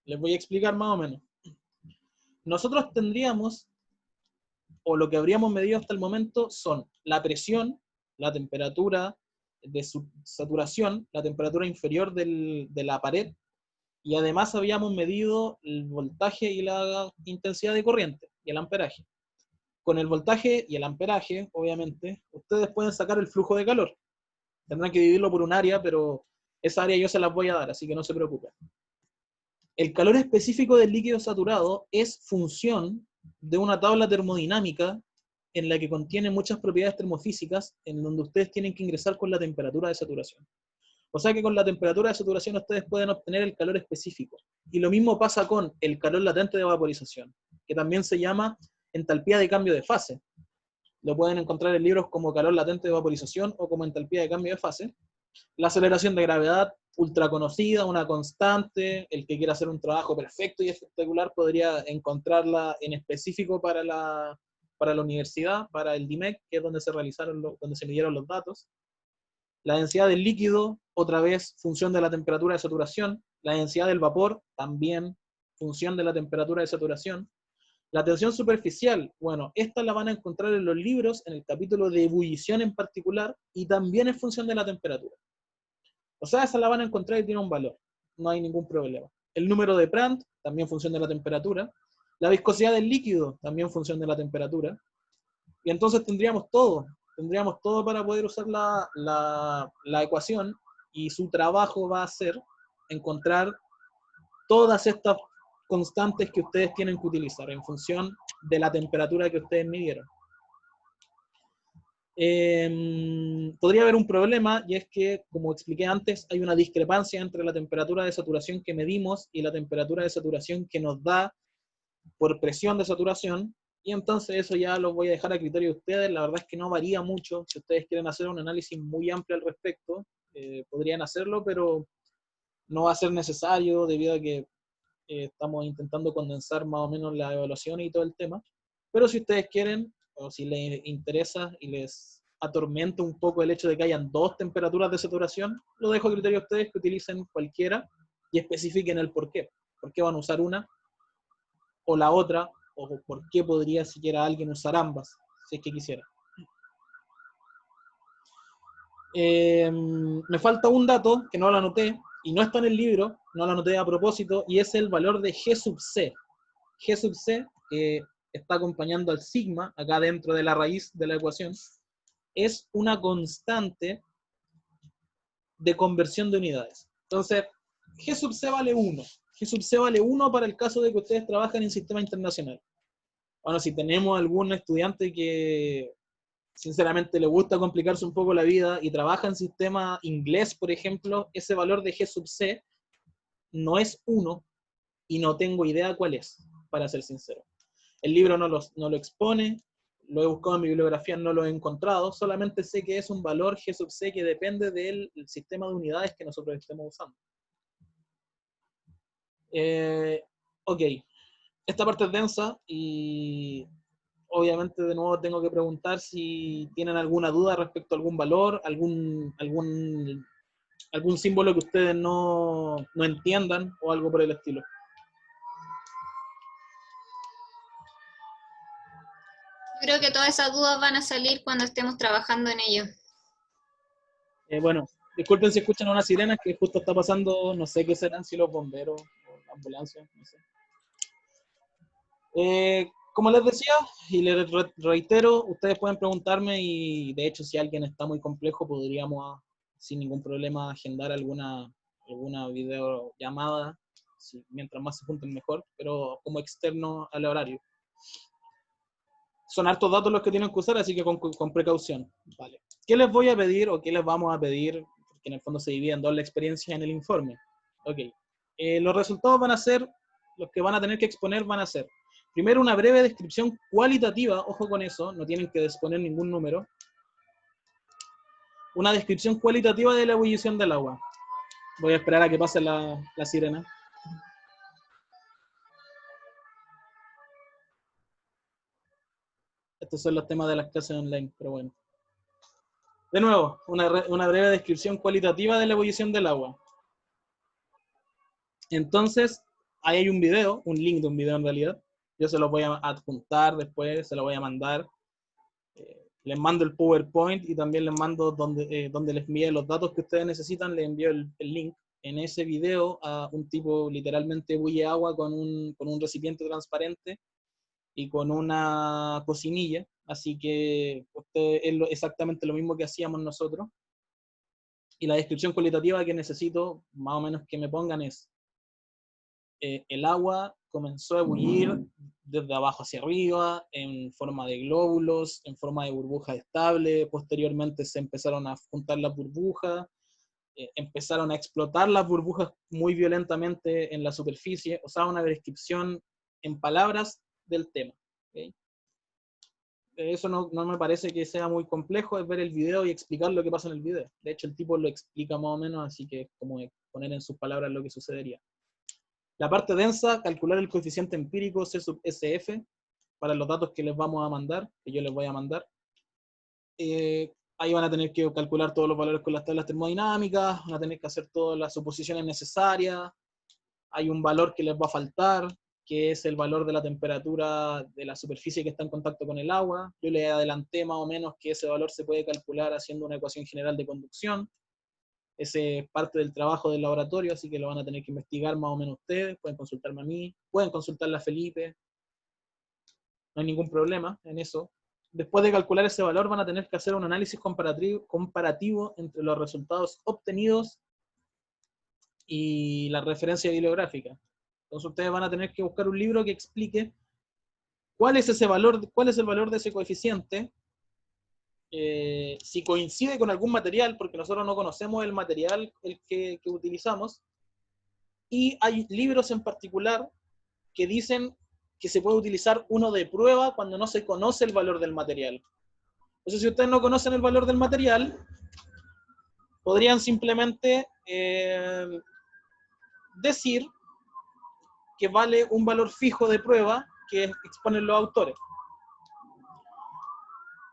les voy a explicar más o menos. Nosotros tendríamos, o lo que habríamos medido hasta el momento, son la presión, la temperatura de saturación, la temperatura inferior de la pared, y además habíamos medido el voltaje y la intensidad de corriente, y el amperaje. Con el voltaje y el amperaje, obviamente, ustedes pueden sacar el flujo de calor. Tendrán que dividirlo por un área, pero esa área yo se las voy a dar, así que no se preocupen. El calor específico del líquido saturado es función de una tabla termodinámica en la que contiene muchas propiedades termofísicas, en donde ustedes tienen que ingresar con la temperatura de saturación. O sea que con la temperatura de saturación ustedes pueden obtener el calor específico. Y lo mismo pasa con el calor latente de vaporización, que también se llama entalpía de cambio de fase. Lo pueden encontrar en libros como calor latente de vaporización o como entalpía de cambio de fase. La aceleración de gravedad, ultra conocida, una constante. El que quiera hacer un trabajo perfecto y espectacular podría encontrarla en específico para la universidad, para el DIMEC, que es donde se midieron los datos. La densidad del líquido, otra vez, función de la temperatura de saturación. La densidad del vapor, también función de la temperatura de saturación. La tensión superficial, bueno, esta la van a encontrar en los libros, en el capítulo de ebullición en particular, y también es función de la temperatura. O sea, esa la van a encontrar y tiene un valor. No hay ningún problema. El número de Prandtl, también función de la temperatura. La viscosidad del líquido, también función de la temperatura. Y entonces tendríamos todo para poder usar la ecuación, y su trabajo va a ser encontrar todas estas constantes que ustedes tienen que utilizar en función de la temperatura que ustedes midieron. Podría haber un problema, y es que, como expliqué antes, hay una discrepancia entre la temperatura de saturación que medimos y la temperatura de saturación que nos da por presión de saturación, y entonces eso ya lo voy a dejar a criterio de ustedes. La verdad es que no varía mucho. Si ustedes quieren hacer un análisis muy amplio al respecto, podrían hacerlo, pero no va a ser necesario debido a que estamos intentando condensar más o menos la evaluación y todo el tema. Pero si ustedes quieren, o si les interesa y les atormenta un poco el hecho de que hayan dos temperaturas de saturación, lo dejo a criterio de ustedes que utilicen cualquiera y especifiquen el por qué. ¿Por qué van a usar una o la otra? ¿O por qué podría siquiera alguien usar ambas, si es que quisiera? Me falta un dato que no lo anoté, y no está en el libro, no lo anoté a propósito, y es el valor de G sub C. G sub C, que está acompañando al sigma, acá dentro de la raíz de la ecuación, es una constante de conversión de unidades. Entonces, G sub C vale 1. G sub C vale 1 para el caso de que ustedes trabajen en sistema internacional. Bueno, si tenemos algún estudiante que sinceramente le gusta complicarse un poco la vida y trabaja en sistema inglés, por ejemplo, ese valor de G sub C no es 1 y no tengo idea cuál es, para ser sincero. El libro no lo expone, lo he buscado en mi bibliografía, no lo he encontrado, solamente sé que es un valor G sub C que depende del sistema de unidades que nosotros estemos usando. Ok, esta parte es densa y obviamente de nuevo tengo que preguntar si tienen alguna duda respecto a algún valor, algún símbolo que ustedes no entiendan o algo por el estilo. Creo que todas esas dudas van a salir cuando estemos trabajando en ello. Bueno, disculpen si escuchan una sirena que justo está pasando, no sé qué serán, si los bomberos o la ambulancia, no sé. Como les decía, y les reitero, ustedes pueden preguntarme y de hecho si alguien está muy complejo podríamos sin ningún problema agendar alguna videollamada, mientras más se junten mejor, pero como externo al horario. Son hartos datos los que tienen que usar, así que con precaución. Vale. ¿Qué les voy a pedir o qué les vamos a pedir? Porque en el fondo se divide en dos la experiencia en el informe. Ok. Los resultados van a ser, los que van a tener que exponer van a ser, primero una breve descripción cualitativa, ojo con eso, no tienen que exponer ningún número. Una descripción cualitativa de la ebullición del agua. Voy a esperar a que pase la sirena. Estos son los temas de las clases online, pero bueno. De nuevo, una breve descripción cualitativa de la ebullición del agua. Entonces, ahí hay un video, un link de un video en realidad. Yo se lo voy a adjuntar después, se lo voy a mandar. Les mando el PowerPoint y también les mando donde les envíe los datos que ustedes necesitan, les envío el link. En ese video a un tipo literalmente bulle agua con un recipiente transparente y con una cocinilla. Así que es exactamente lo mismo que hacíamos nosotros. Y la descripción cualitativa que necesito, más o menos que me pongan es, el agua comenzó a ebullir desde abajo hacia arriba, en forma de glóbulos, en forma de burbuja estable, posteriormente se empezaron a juntar las burbujas, empezaron a explotar las burbujas muy violentamente en la superficie, o sea, una descripción en palabras del tema. ¿Okay? Eso no me parece que sea muy complejo, es ver el video y explicar lo que pasa en el video. De hecho, el tipo lo explica más o menos, así que es como poner en sus palabras lo que sucedería. La parte densa, calcular el coeficiente empírico C sub SF para los datos que les vamos a mandar, que yo les voy a mandar. Ahí van a tener que calcular todos los valores con las tablas termodinámicas, van a tener que hacer todas las suposiciones necesarias. Hay un valor que les va a faltar, que es el valor de la temperatura de la superficie que está en contacto con el agua. Yo les adelanté más o menos que ese valor se puede calcular haciendo una ecuación general de conducción. Ese es parte del trabajo del laboratorio, así que lo van a tener que investigar más o menos ustedes. Pueden consultarme a mí, pueden consultarle a Felipe. No hay ningún problema en eso. Después de calcular ese valor, van a tener que hacer un análisis comparativo entre los resultados obtenidos y la referencia bibliográfica. Entonces ustedes van a tener que buscar un libro que explique cuál es ese valor, cuál es el valor de ese coeficiente, si coincide con algún material, porque nosotros no conocemos el material que utilizamos, y hay libros en particular que dicen que se puede utilizar uno de prueba cuando no se conoce el valor del material. Entonces, si ustedes no conocen el valor del material, podrían simplemente decir que vale un valor fijo de prueba que exponen los autores.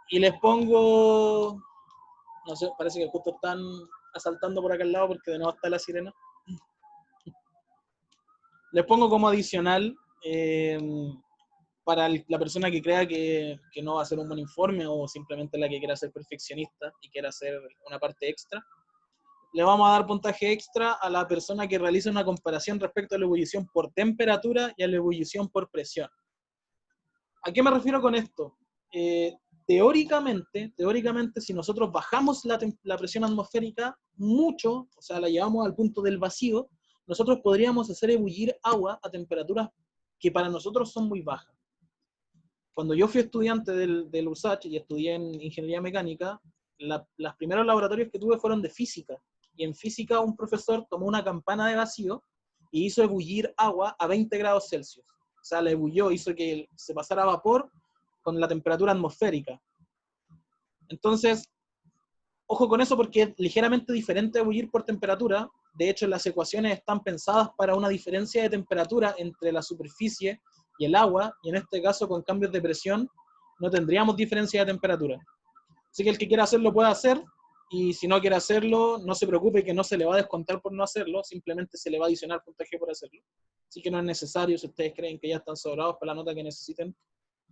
Y les pongo, no sé, parece que justo están asaltando por acá al lado porque de nuevo está la sirena. Les pongo como adicional para la persona que crea que no va a hacer un buen informe o simplemente la que quiera ser perfeccionista y quiera hacer una parte extra. Le vamos a dar puntaje extra a la persona que realiza una comparación respecto a la ebullición por temperatura y a la ebullición por presión. ¿A qué me refiero con esto? Teóricamente, si nosotros bajamos la presión atmosférica mucho, o sea, la llevamos al punto del vacío, nosotros podríamos hacer ebullir agua a temperaturas que para nosotros son muy bajas. Cuando yo fui estudiante del USACH y estudié en ingeniería mecánica, los primeros laboratorios que tuve fueron de física. Y en física un profesor tomó una campana de vacío y hizo ebullir agua a 20 grados Celsius. O sea, la ebullió, hizo que se pasara a vapor con la temperatura atmosférica. Entonces, ojo con eso porque es ligeramente diferente a ebullir por temperatura. De hecho, las ecuaciones están pensadas para una diferencia de temperatura entre la superficie y el agua, y en este caso con cambios de presión no tendríamos diferencia de temperatura. Así que el que quiera hacerlo puede hacer, y si no quiere hacerlo, no se preocupe que no se le va a descontar por no hacerlo, simplemente se le va a adicionar puntaje por hacerlo. Así que no es necesario, si ustedes creen que ya están sobrados para la nota que necesiten,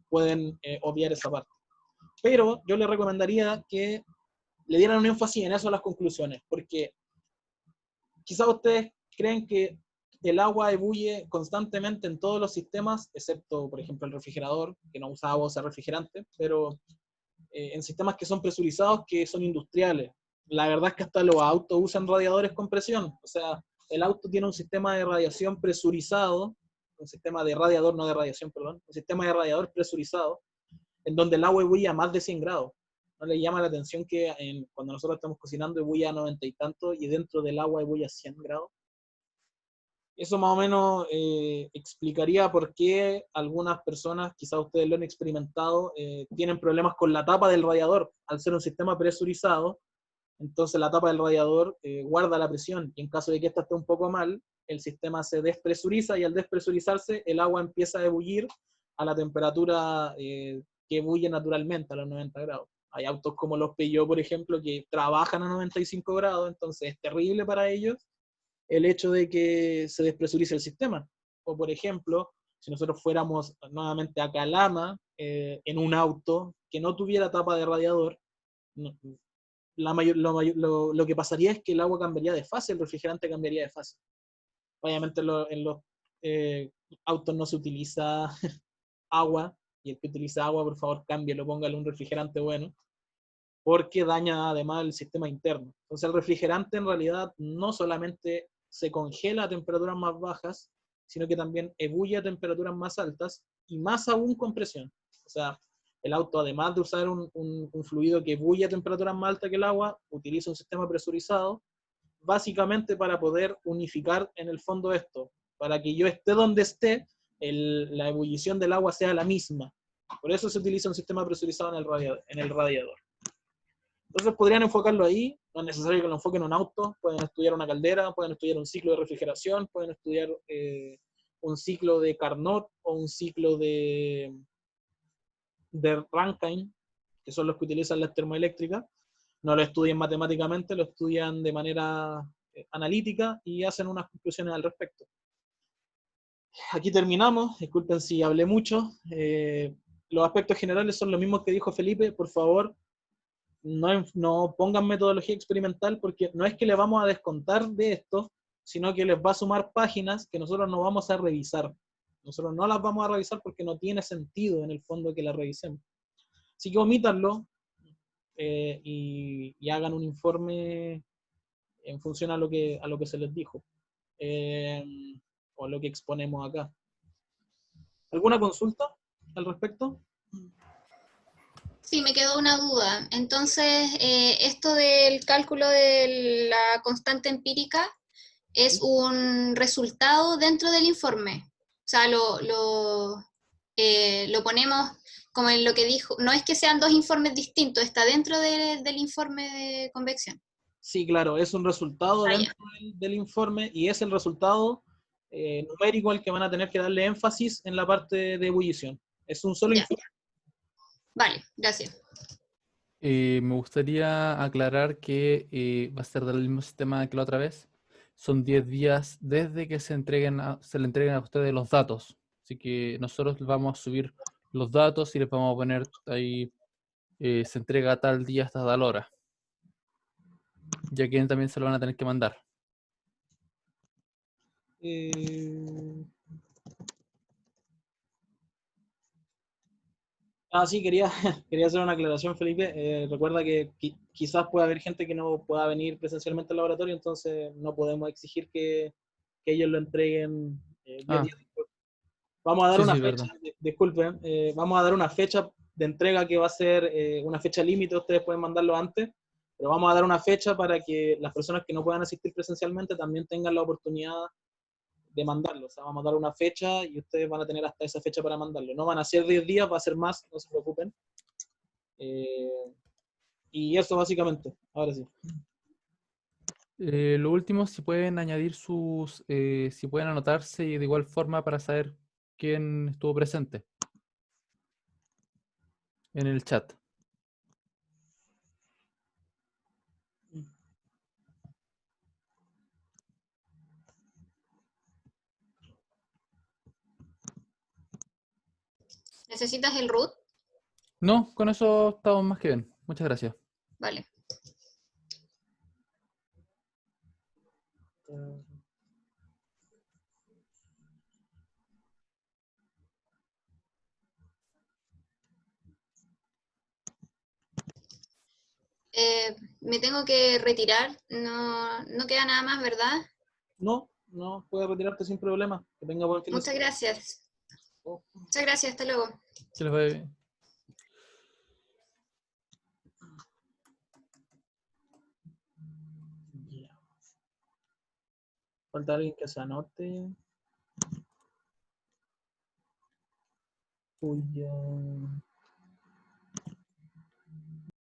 pueden obviar esa parte. Pero yo les recomendaría que le dieran un énfasis en eso a las conclusiones, porque quizás ustedes creen que el agua ebulle constantemente en todos los sistemas, excepto, por ejemplo, el refrigerador, que no usa agua, usa refrigerante, pero en sistemas que son presurizados, que son industriales. La verdad es que hasta los autos usan radiadores con presión, o sea, el auto tiene un sistema de radiación presurizado, un sistema de radiador, no de radiación, perdón, un sistema de radiador presurizado, en donde el agua ebulle a más de 100 grados. ¿No le llama la atención que cuando nosotros estamos cocinando ebulle a 90 y tanto y dentro del agua ebulle a 100 grados? Eso más o menos explicaría por qué algunas personas, quizás ustedes lo han experimentado, tienen problemas con la tapa del radiador. Al ser un sistema presurizado, entonces la tapa del radiador guarda la presión, y en caso de que esta esté un poco mal, el sistema se despresuriza, y al despresurizarse el agua empieza a ebullir a la temperatura que ebulle naturalmente, a los 90 grados. Hay autos como los Peugeot, por ejemplo, que trabajan a 95 grados, entonces es terrible para ellos el hecho de que se despresurice el sistema. O por ejemplo, si nosotros fuéramos nuevamente a Calama en un auto que no tuviera tapa de radiador, lo que pasaría es que el agua cambiaría de fase, el refrigerante cambiaría de fase. Obviamente en los autos no se utiliza agua, y el que utiliza agua, por favor, cámbielo, póngale un refrigerante bueno, porque daña además el sistema interno. Entonces el refrigerante en realidad no solamente se congela a temperaturas más bajas, sino que también ebulle a temperaturas más altas, y más aún con presión. O sea, el auto, además de usar un fluido que ebulle a temperaturas más altas que el agua, utiliza un sistema presurizado, básicamente para poder unificar en el fondo esto, para que yo esté donde esté, la ebullición del agua sea la misma. Por eso se utiliza un sistema presurizado en el radiador. Entonces podrían enfocarlo ahí, no es necesario que lo enfoquen en un auto, pueden estudiar una caldera, pueden estudiar un ciclo de refrigeración, pueden estudiar un ciclo de Carnot o un ciclo de Rankine, que son los que utilizan las termoeléctricas. No lo estudian matemáticamente, lo estudian de manera analítica y hacen unas conclusiones al respecto. Aquí terminamos, disculpen si hablé mucho. Los aspectos generales son los mismos que dijo Felipe. Por favor, no pongan metodología experimental, porque no es que le vamos a descontar de esto, sino que les va a sumar páginas que nosotros no vamos a revisar. Nosotros no las vamos a revisar porque no tiene sentido en el fondo que las revisemos. Así que omítanlo y hagan un informe en función a lo que se les dijo, o a lo que exponemos acá. ¿Alguna consulta al respecto? Sí, me quedó una duda. Entonces, esto del cálculo de la constante empírica es un resultado dentro del informe. O sea, lo ponemos como en lo que dijo. No es que sean dos informes distintos, está dentro del informe de convección. Sí, claro, es un resultado dentro del informe, y es el resultado numérico al que van a tener que darle énfasis en la parte de ebullición. Es un solo informe. Vale, gracias. Me gustaría aclarar que va a ser del mismo sistema que la otra vez. Son 10 días desde que se le entreguen a ustedes los datos. Así que nosotros les vamos a subir los datos y les vamos a poner ahí, se entrega tal día hasta tal hora. Ya que también se lo van a tener que mandar. Eh, sí, quería, quería hacer una aclaración, Felipe. Recuerda que quizás pueda haber gente que no pueda venir presencialmente al laboratorio, entonces no podemos exigir que ellos lo entreguen 10 Ah, días después. Vamos a dar sí, una sí, fecha, verdad. disculpen, vamos a dar una fecha de entrega que va a ser una fecha límite, ustedes pueden mandarlo antes, pero vamos a dar una fecha para que las personas que no puedan asistir presencialmente también tengan la oportunidad de mandarlo. O sea, vamos a dar una fecha y ustedes van a tener hasta esa fecha para mandarlo. No van a ser 10 días, va a ser más, no se preocupen. Eh, y eso básicamente, ahora sí. Lo último, si pueden añadir si pueden anotarse y de igual forma para saber quién estuvo presente en el chat. ¿Necesitas el root? No, con eso estamos más que bien. Muchas gracias. Vale. Me tengo que retirar, no queda nada más, ¿verdad? No, no, puedes retirarte sin problema. Que tenga buen fin de Muchas semana. gracias. Oh, Muchas gracias, hasta luego. Que les vaya bien. yeah. Falta alguien que se anote. Uy,